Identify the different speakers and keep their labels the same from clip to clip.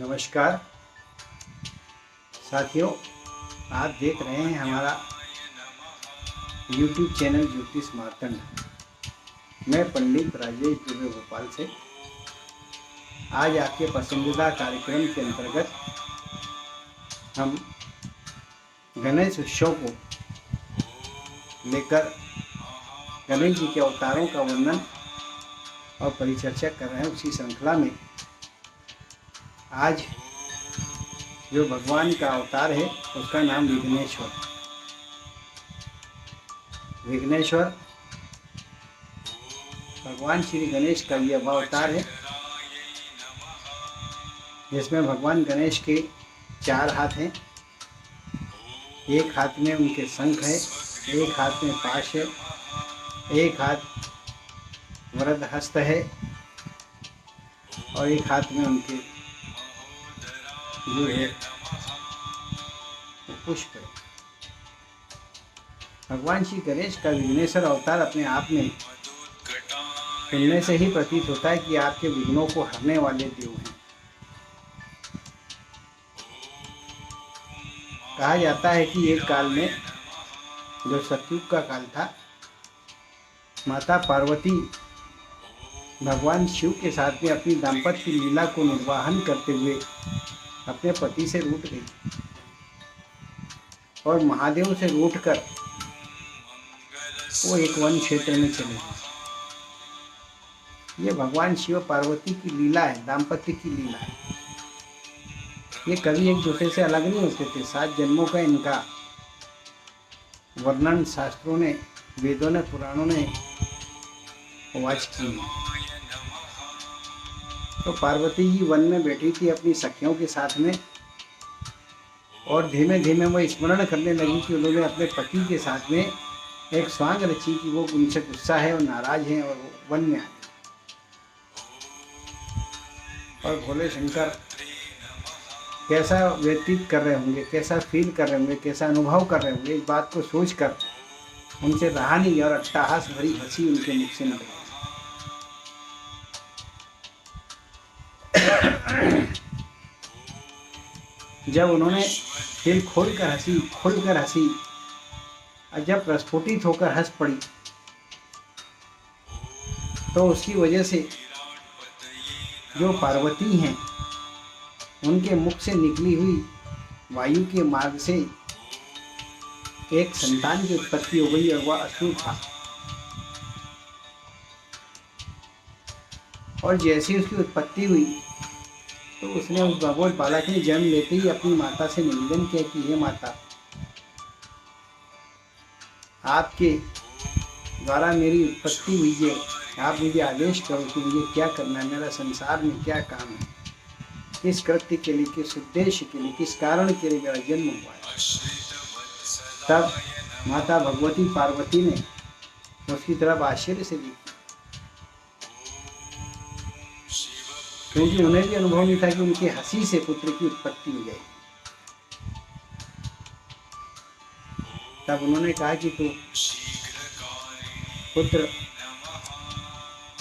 Speaker 1: नमस्कार साथियों, आप देख रहे हैं हमारा YouTube चैनल ज्योतिष मार्तंड। मैं पंडित राजेश दुबे भोपाल से आज आपके पसंदीदा कार्यक्रम के अंतर्गत हम गणेश उत्सव को लेकर गणेश जी के अवतारों का वर्णन और परिचर्चा कर रहे हैं। उसी श्रृंखला में आज जो भगवान का अवतार है उसका नाम विघ्नेश्वर। विघ्नेश्वर भगवान श्री गणेश का यह अवतार है जिसमें भगवान गणेश के 4 हाथ हैं। एक हाथ में उनके शंख है, एक हाथ में पाश है, एक हाथ वरद हस्त है और एक हाथ में उनके जो है पुष्प है। भगवान श्री गणेश का विघ्नेश्वर अवतार अपने आप में सुनने से ही प्रतीत होता है कि आपके विघ्नों को हरने वाले देव हैं। कहा जाता है कि एक काल में, जो सतयुग का काल था, माता पार्वती भगवान शिव के साथ में अपनी दाम्पत्य लीला को निर्वाहन करते हुए अपने पति से रूठ गई और महादेव से रूठकर वो एक वन क्षेत्र में चले गए। ये भगवान शिव पार्वती की लीला है, दाम्पत्य की लीला है। ये कभी एक दूसरे से अलग नहीं होते थे। 7 जन्मों का इनका वर्णन शास्त्रों ने, वेदों ने, पुराणों ने वाच की। तो पार्वती जी वन में बैठी थी अपनी सखियों के साथ में और धीमे धीमे वो स्मरण करने लगी कि उन्होंने अपने पति के साथ में एक स्वांग रची कि वो उनसे गुस्सा है और नाराज हैं और वो वन में आए। और भोले शंकर कैसा व्यतीत कर रहे होंगे, कैसा फील कर रहे होंगे, कैसा अनुभव कर रहे होंगे, इस बात को सोचकर उनसे रहा नहीं और अट्टहास भरी हंसी उनके मुख से निकली। जब उन्होंने दिल खोलकर हंसी, खुलकर हंसी और जब प्रस्फुटित होकर हंस पड़ी तो उसकी वजह से जो पार्वती हैं उनके मुख से निकली हुई वायु के मार्ग से एक संतान की उत्पत्ति हो गई और वह असुर था। और जैसी उसकी उत्पत्ति हुई तो उसने उस भगवत बालक ने जन्म लेते ही अपनी माता से निवेदन किया कि हे माता, आपके द्वारा मेरी उत्पत्ति हुई है, आप मुझे आदेश करो कि मुझे क्या करना है, मेरा संसार में क्या काम है, किस कृत्य के लिए, किस उद्देश्य के लिए, किस कारण के लिए मेरा जन्म हुआ है। तब माता भगवती पार्वती ने उसकी तरफ आश्चर्य से देखा, क्योंकि उन्हें भी अनुभव नहीं था कि उनकी हंसी से पुत्र की उत्पत्ति हो जाएगी। तब उन्होंने कहा कि तू पुत्र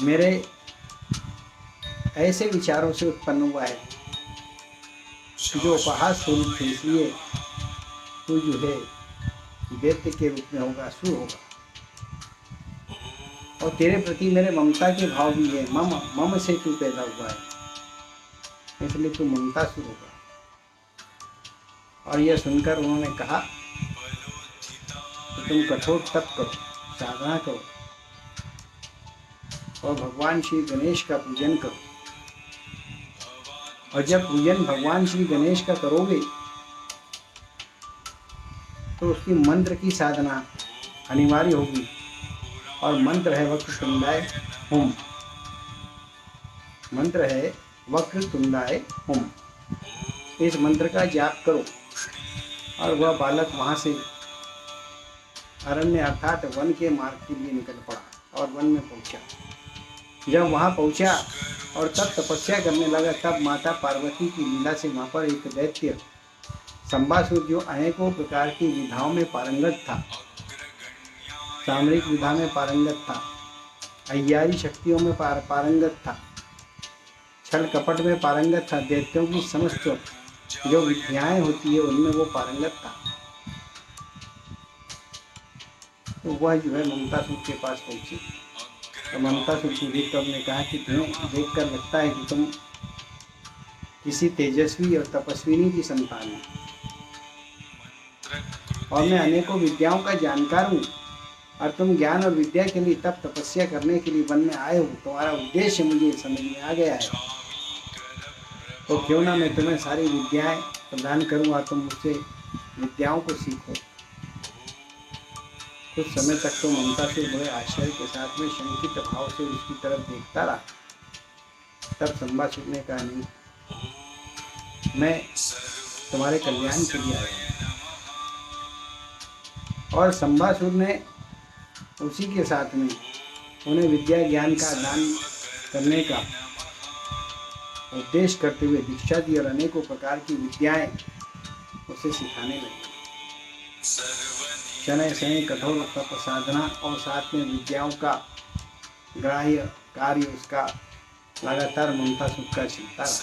Speaker 1: मेरे ऐसे विचारों से उत्पन्न हुआ है जो उपहास स्वरूप थे, इसलिए तू जो है दैत्य के रूप में होगा, असुर होगा। और तेरे प्रति मेरे ममता के भाव भी है, मम से तू पैदा हुआ है, इसलिए तू ममतासुर होगा। और यह सुनकर उन्होंने कहा कि तुम कठोर तप करो, साधना करो और भगवान श्री गणेश का पूजन करो। और जब पूजन भगवान श्री गणेश का करोगे तो उसकी मंत्र की साधना अनिवार्य होगी। और मंत्र है वक्रतुंडाय हुम, मंत्र है वक्रतुंडाय हुम। इस मंत्र का जाप करो। और वह बालक वहाँ से अरण्य अर्थात वन के मार्ग के लिए निकल पड़ा और वन में पहुँचा। जब वहाँ पहुँचा और तब तपस्या करने लगा, तब माता पार्वती की लीला से वहाँ पर एक दैत्य संबासुर, जो अनेकों प्रकार की विधाओं में पारंगत था, सामरिक विधा में पारंगत था, अय्यारी शक्तियों में पारंगत था, छल कपट में पारंगत था। दैत्यों की समस्त जो विद्याएं होती है उनमें वो पारंगत था। तो वह जो है ममतासुर के पास पहुंची। तो ममतासुर को देखकर ने कहा कि तुम्हें देखकर लगता है कि तुम किसी तेजस्वी और तपस्विनी की संतान है, और मैं अनेकों विद्याओं का जानकार हूँ, और तुम ज्ञान और विद्या के लिए तप तपस्या करने के लिए वन में आए हो। तुम्हारा उद्देश्य मुझे समझ में आ गया है, तो क्यों ना मैं तुम्हें सारी विद्याएं प्रदान करूँ और तुम मुझसे विद्याओं को सीखो। कुछ समय तक तो ममतासुर बड़े आश्चर्य के साथ में शंकित भाव से उसकी तरफ देखता रहा। तब संबासुर ने कहा, नहीं, मैं तुम्हारे कल्याण के लिए आया हूँ। और संबासुर ने उसी के साथ में उन्हें विद्या ज्ञान का दान करने का उपदेश करते हुए दीक्षा दी और अनेकों प्रकार की विद्याएं उसे सिखाने लगे। शनैः शनैः कठोर तप साधना और साथ में विद्याओं का ग्राह्य कार्य उसका लगातार ममतासुर का चलता रहा।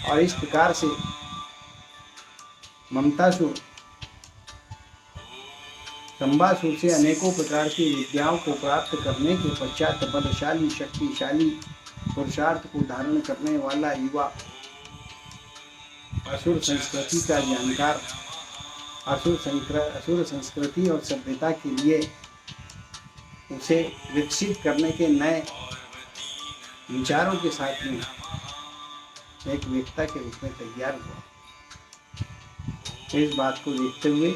Speaker 1: और इस प्रकार से ममतासुर संबासुर से अनेकों प्रकार की विद्याओं को प्राप्त करने के पश्चात बलशाली शक्तिशाली पुरुषार्थ को धारण करने वाला युवा असुर संस्कृति का जानकार, असुर संस्कृति और सभ्यता के लिए उसे विकसित करने के नए विचारों के साथ में एक वक्ता के रूप में तैयार हुआ। इस बात को देखते हुए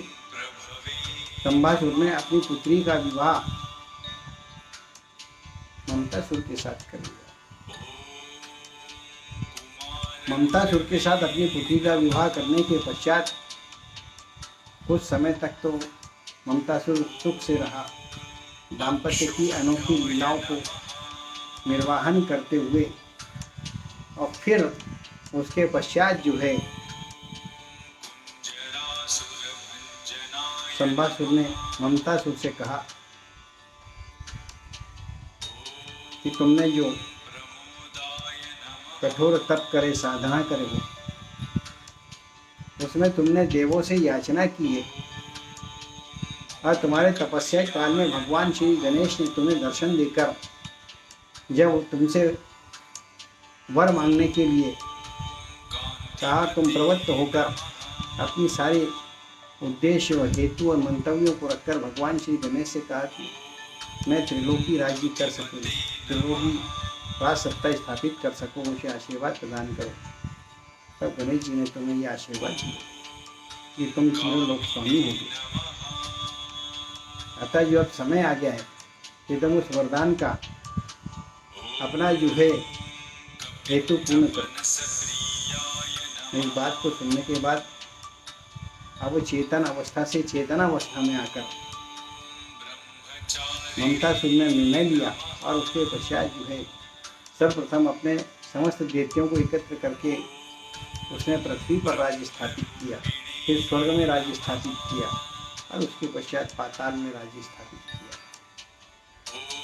Speaker 1: संबासुर ने अपनी पुत्री का विवाह ममतासुर के साथ कर लिया। ममतासुर के साथ अपनी पुत्री का विवाह करने के पश्चात कुछ समय तक तो ममतासुर सुख से रहा। दाम्पत्य की अनोखी लीलाओं को निर्वाहन करते हुए, और फिर उसके पश्चात जो है संबासुर ने ममतासुर से कहा कि तुमने जो कठोर तप करे, साधना करे हो, उसमें तुमने देवों से याचना की है, और तुम्हारे तपस्या काल में भगवान श्री गणेश ने तुम्हें दर्शन देकर जब तुमसे वर मांगने के लिए कहा, तुम प्रवृत्त होकर अपनी सारी उद्देश्य और हेतु और मंतव्यों को रखकर भगवान श्री गणेश से कहा कि मैं त्रिलोकी राज्य कर सकूँ, त्रिलोकी राज सत्ता स्थापित कर सकूँ, मुझे आशीर्वाद प्रदान करो। तब गणेश जी ने तुम्हें ये आशीर्वाद दिया कि तुम त्रिलोक स्वामी होगे। अतः जो अब समय आ गया है कि तुम उस वरदान का अपना जो है हेतु पूर्ण करो। इस बात को सुनने के बाद अब चेतन अवस्था से चेतनावस्था में आकर ममतासुर ने निर्णय लिया, और उसके पश्चात जो है सर्वप्रथम अपने समस्त दैत्यों को एकत्र करके उसने पृथ्वी पर राज्य स्थापित किया, फिर स्वर्ग में राज्य स्थापित किया, और उसके पश्चात पाताल में राज्य स्थापित किया।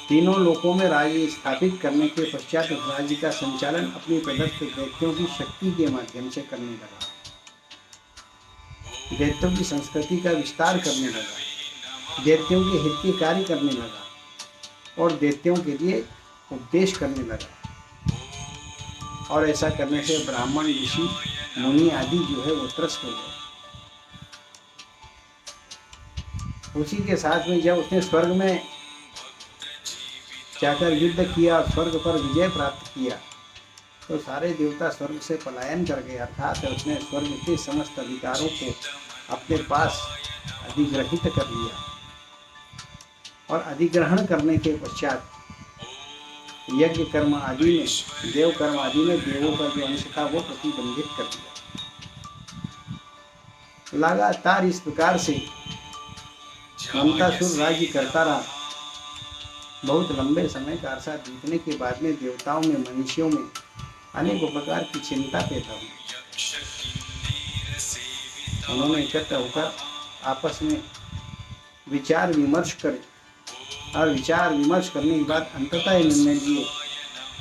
Speaker 1: तीनों लोकों में राज्य स्थापित करने के पश्चात उस राज्य का संचालन अपनी प्रदत्त दैत्यों की शक्ति के माध्यम से करने लगा। दैत्यों की संस्कृति का विस्तार करने लगा, दैत्यों के हित के कार्य करने लगा, और दैत्यों के लिए उपदेश करने लगा। और ऐसा करने से ब्राह्मण, ऋषि, मुनि आदि जो है वो त्रस्त हो गए। उसी के साथ में जब उसने स्वर्ग में जाकर युद्ध किया और स्वर्ग पर विजय प्राप्त किया, तो सारे देवता स्वर्ग से पलायन कर गए, अर्थात उसने स्वर्ग के समस्त अधिकारों को अपने पास अधिग्रहित कर लिया। और अधिग्रहण करने के पश्चात यज्ञ कर्म आदि में, देव कर्म आदि में देवों का जो अंश था वो प्रतिबंधित कर दिया। लगातार इस प्रकार से ममतासुर राज्य करता रहा। बहुत लंबे समय का अरसा बीतने के बाद में देवताओं में, मनुष्यों में अनेकों प्रकार की चिंता पैदा हुई। उन्होंने एकत्र होकर आपस में विचार विमर्श करे, और विचार विमर्श करने के बाद अंततः निर्णय लिए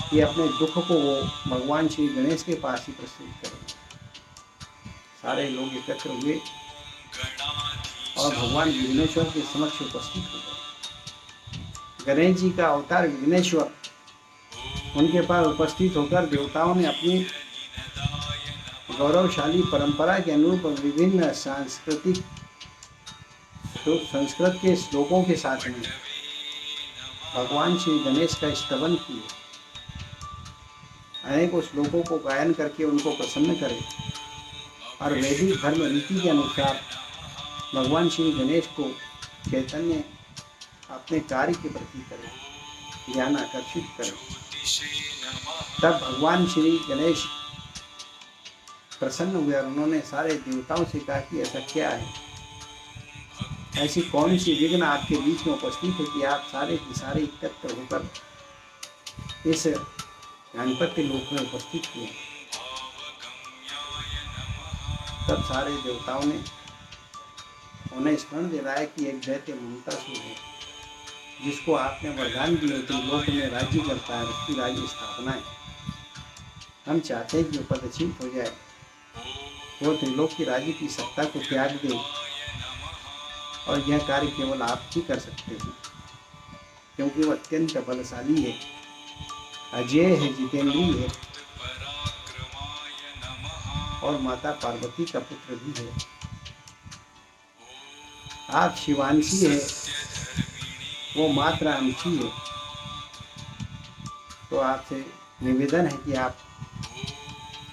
Speaker 1: कि अपने दुख को वो भगवान श्री गणेश के पास ही प्रस्तुत करेंगे। सारे लोग एकत्र हुए और भगवान विघ्नेश्वर के समक्ष उपस्थित हो गए। गणेश जी का अवतार विघ्नेश्वर, उनके पास उपस्थित होकर देवताओं ने अपनी गौरवशाली परंपरा के अनुरूप विभिन्न सांस्कृतिक संस्कृत के श्लोकों के साथ में भगवान श्री गणेश का स्तवन किए। अनेकों श्लोकों को गायन करके उनको प्रसन्न करे और वैदिक धर्म रीति के अनुसार भगवान श्री गणेश को चैतन्य अपने कार्य के प्रति करे, ज्ञान आकर्षित करे। तब भगवान श्री गणेश प्रसन्न हुए और उन्होंने सारे देवताओं से कहा कि ऐसा क्या है, ऐसी कौन सी विघ्न आपके बीच में उपस्थित है कि आप सारे के सारे एकत्र होकर इस गणपति लोक में उपस्थित हुए। तब सारे देवताओं ने उन्हें स्मरण दिलाया कि एक दैत्य ममतासुर है, जिसको आपने वरदान दिए त्रिलोक में राज्य करता है, उसकी राज्य स्थापना है। हम चाहते हैं कि वो पदच्युत हो जाए, वो त्रिलोक की राज्य की सत्ता को त्याग दे और यह कार्य केवल आप ही कर सकते हैं, क्योंकि वो अत्यंत बलशाली है, अजय है, जितेंद्रीय है और माता पार्वती का पुत्र भी है। आप शिवांशी है, वो मात्र अंशी है। तो आपसे निवेदन है कि आप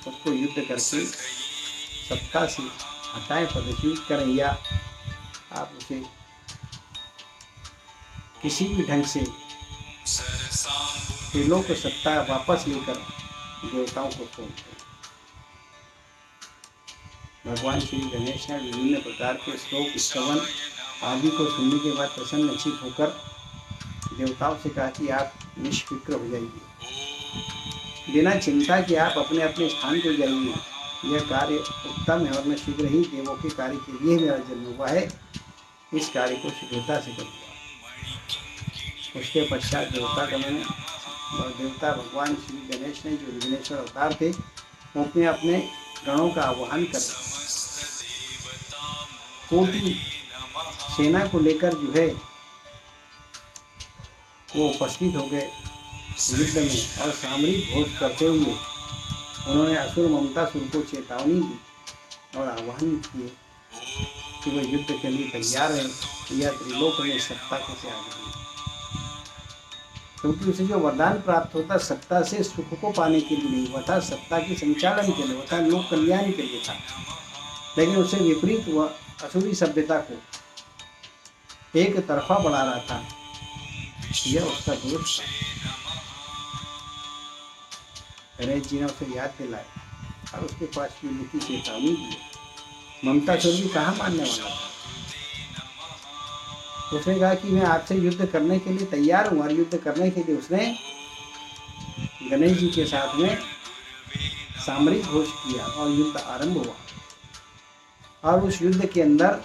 Speaker 1: उसको युद्ध करके सत्ता से हटाएं, पदच्युत करें, या आप उसे किसी भी ढंग से त्रिलोक को सत्ता वापस लेकर देवताओं को सौंप दें। भगवान श्री गणेश ने विभिन्न प्रकार के श्लोक स्तवन आदि को सुनने के बाद प्रसन्नचित्त होकर देवताओं से कहा कि आप निष्फिक्र हो जाइए, बिना चिंता कि आप अपने अपने स्थान पर जाइए। यह कार्य उत्तम है और मैं शीघ्र ही देवों के कार्य के लिए मेरा जन्म हुआ है, इस कार्य को शीघ्रता से करूँगा। उसके पश्चात देवता भगवान श्री गणेश ने, जो विघ्नेश्वर अवतार थे, वो अपने अपने गणों का आह्वान कर कोटि सेना को लेकर जो है वो उपस्थित हो गए युद्ध में और सामरिक घोष करते हुए उन्होंने असुर ममतासुर को चेतावनी दी और आह्वान किए कि वो युद्ध के लिए तैयार है, या त्रिलोक में सत्ता को त्याग दें। क्योंकि उसे जो वरदान प्राप्त होता सत्ता से सुख को पाने के लिए नहीं हुआ था, सत्ता के संचालन के लिए हुआ था, लोक कल्याण के लिए था। लेकिन उससे विपरीत हुआ, असुरी सभ्यता को एक तरफा बढ़ा रहा था, यह उसका दोष था। गणेश जी ने उसे याद दिलाया और उसके पास की चेतावनी दी। ममतासुर भी कहाँ मानने वाला था। उसने कहा कि मैं आपसे युद्ध करने के लिए तैयार हूँ, और युद्ध करने के लिए उसने गणेश जी के साथ में सामरिक घोष किया और युद्ध आरंभ हुआ। और उस युद्ध के अंदर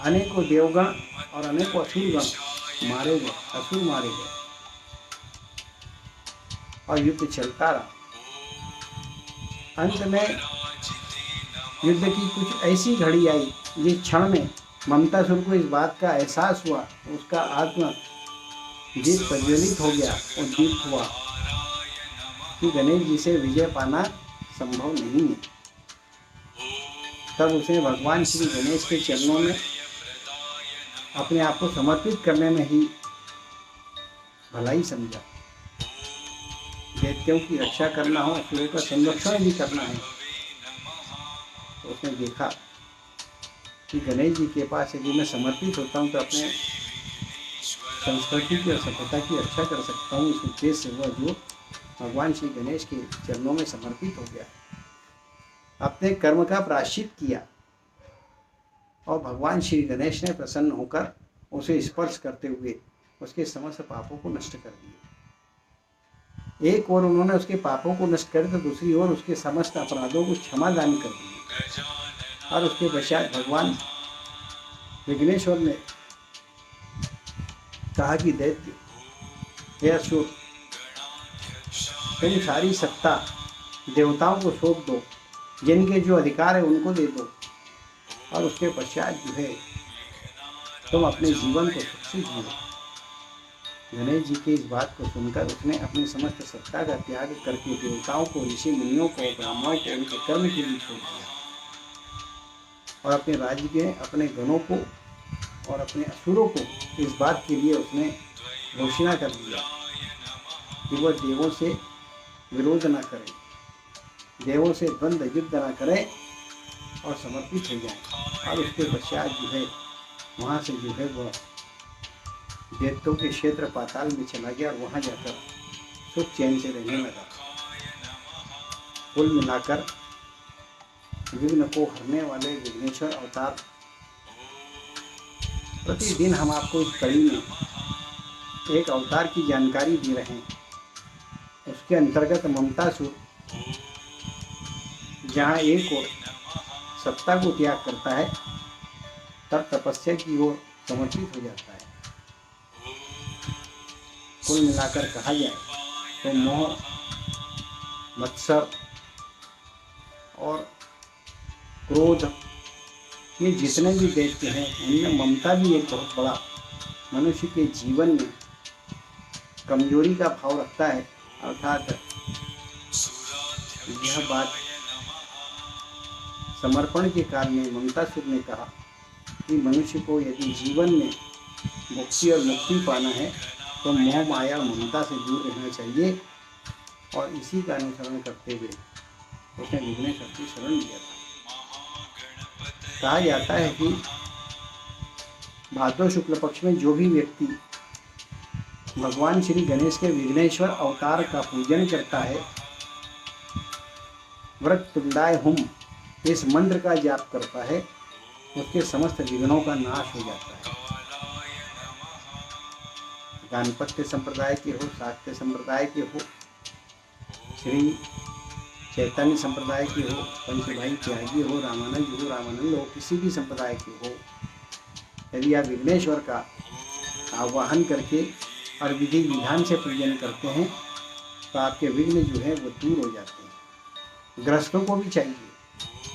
Speaker 1: अनेकों देवगण और अनेकों असुरगण मारे गए, असुर मारे गए और युद्ध चलता रहा। अंत में युद्ध की कुछ ऐसी घड़ी आई जिस क्षण में ममतासुर को इस बात का एहसास हुआ, उसका आत्मा जीत प्रज्वलित हो गया, उद्दीप्त हुआ कि गणेश जी से विजय पाना संभव नहीं है। तब उसने भगवान श्री गणेश के चरणों में अपने आप को समर्पित करने में ही भलाई समझा। दैत्यों की रक्षा करना हो, असुरों का संरक्षण भी करना है, तो उसने देखा कि गणेश जी के पास यदि मैं समर्पित होता हूँ तो अपने संस्कृति की और सभ्यता की रक्षा कर सकता हूँ। इस उद्देश्य से वह जो भगवान श्री गणेश के चरणों में समर्पित हो गया, अपने कर्म का प्रायश्चित किया और भगवान श्री गणेश ने प्रसन्न होकर उसे स्पर्श करते हुए उसके समस्त पापों को नष्ट कर दिए। एक ओर उन्होंने उसके पापों को नष्ट कर, तो दूसरी ओर उसके समस्त अपराधों को क्षमादान कर दिए। और उसके पश्चात भगवान विघ्नेश्वर ने कहा कि दैत्य, हे असुर, तुम सारी सत्ता देवताओं को सौंप दो, जिनके जो अधिकार है उनको दे दो, और उसके पश्चात जो है तुम अपने जीवन को सुख से जियो। गणेश जी की इस बात को सुनकर उसने अपनी समस्त सत्ता का त्याग करके देवताओं को, ऋषि मुनियों को, ब्राह्मणों को उनके कर्म के लिए छोड़ दिया और अपने राज्य के, अपने गणों को और अपने असुरों को इस बात के लिए उसने घोषणा कर दिया कि वह देवों से विरोध न करें, देवों से द्वंद्व युद्ध न करें और समर्पित हो जाएं। और उसके पश्चात जो है वहाँ से जो है वह दैत्यों के क्षेत्र पाताल में चला गया और वहाँ जाकर सुख चैन से रहने लगा। कुल मिलाकर विघ्न को हरने वाले विघ्नेश्वर अवतार प्रतिदिन हम आपको इस कड़ी में एक अवतार की जानकारी दे रहे हैं। उसके अंतर्गत ममतासुर जहाँ एक ओर सत्ता को त्याग करता है, तब तपस्या की ओर समर्पित हो जाता है। कुल मिलाकर कहा जाए तो मोह, मत्सर और क्रोध, ये जितने भी दैत्य हैं उनमें ममता भी एक बहुत बड़ा मनुष्य के जीवन में कमजोरी का भाव रखता है। अर्थात यह बात समर्पण के काल में ममतासुर ने कहा कि मनुष्य को यदि जीवन में मुक्ति और मुक्ति पाना है तो मोह, माया, ममता से दूर रहना चाहिए, और इसी का अनुसरण करते हुए उसने विघ्नेश्वर की शरण लिया था। कहा जाता है कि भाद्र शुक्ल पक्ष में जो भी व्यक्ति भगवान श्री गणेश के विघ्नेश्वर अवतार का पूजन करता है, वक्रतुंडाय हुम इस मंत्र का जाप करता है, उसके समस्त विघ्नों का नाश हो जाता है। गानपत्य संप्रदाय के हो, शाक्य संप्रदाय के हो, श्री चैतन्य संप्रदाय के हो, पंचभाई त्यागी हो, रामानंद हो, किसी भी संप्रदाय के हो, यदि आप विघ्नेश्वर का आवाहन करके और विधि विधान से पूजन करते हैं तो आपके विघ्न जो है वो दूर हो जाते हैं। गृहस्थों को भी चाहिए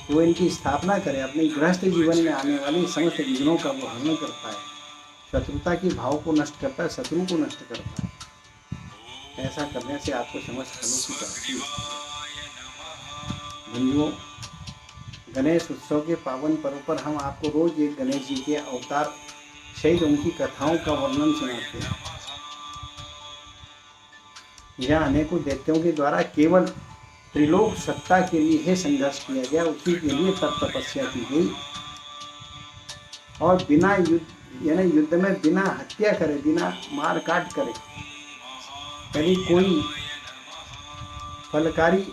Speaker 1: कि वो इनकी स्थापना करें, अपने गृहस्थ जीवन में आने वाले समस्त विघ्नों का वो हरण करता है, शत्रुता के भाव को नष्ट करता है, शत्रु को नष्ट करता है। ऐसा करने से आपको समस्त फलों की प्राप्ति होती है। बंधुओं, गणेश उत्सव के पावन पर्व पर हम आपको रोज एक गणेश जी के अवतार सहित उनकी कथाओं का वर्णन सुनाते हैं। यह अनेकों दैत्यों के द्वारा केवल त्रिलोक सत्ता के लिए ही संघर्ष किया गया, उसी के लिए तप तपस्या की गई, और बिना युद्ध यानी युद्ध में बिना हत्या करे, बिना मार काट करे, यदि कोई फलकारी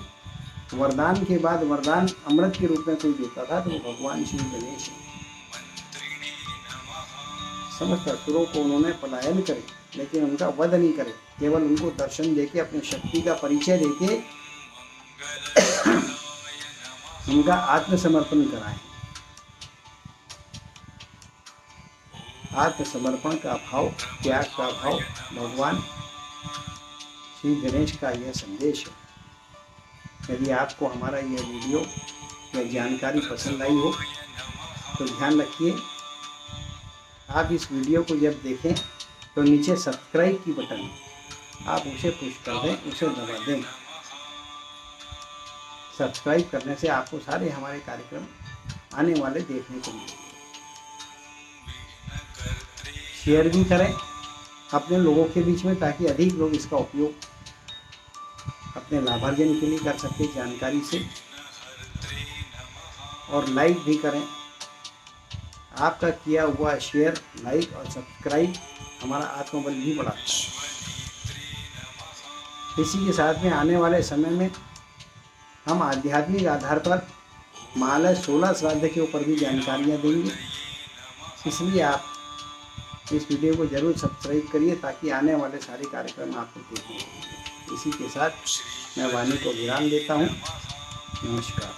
Speaker 1: वरदान के बाद वरदान अमृत के रूप में कोई देता था तो वो भगवान श्री गणेश है। समस्त असुरों को उन्होंने पलायन करे, लेकिन उनका वध नहीं करे, केवल उनको दर्शन देके, अपनी शक्ति का परिचय देके उनका आत्मसमर्पण कराएं। आत्मसमर्पण का भाव, त्याग का भाव भगवान श्री गणेश का यह संदेश है। यदि आपको हमारा यह वीडियो या जानकारी पसंद आई हो तो ध्यान रखिए, आप इस वीडियो को जब देखें तो नीचे सब्सक्राइब की बटन आप उसे पुश कर दें, उसे दबा दें। सब्सक्राइब करने से आपको सारे हमारे कार्यक्रम आने वाले देखने को मिलेंगे। शेयर भी करें अपने लोगों के बीच में, ताकि अधिक लोग इसका उपयोग अपने लाभार्जन के लिए कर सके जानकारी से, और लाइक भी करें। आपका किया हुआ शेयर, लाइक और सब्सक्राइब हमारा आत्मबल भी बढ़ाता है। इसी के साथ में आने वाले समय में हम आध्यात्मिक आधार पर महालय 16 श्राद्ध के ऊपर भी जानकारियाँ देंगे, इसलिए आप इस वीडियो को जरूर सब्सक्राइब करिए ताकि आने वाले सारे कार्यक्रम आपको देखने को मिलें। इसी के साथ मैं वाणी को विराम देता हूँ। नमस्कार।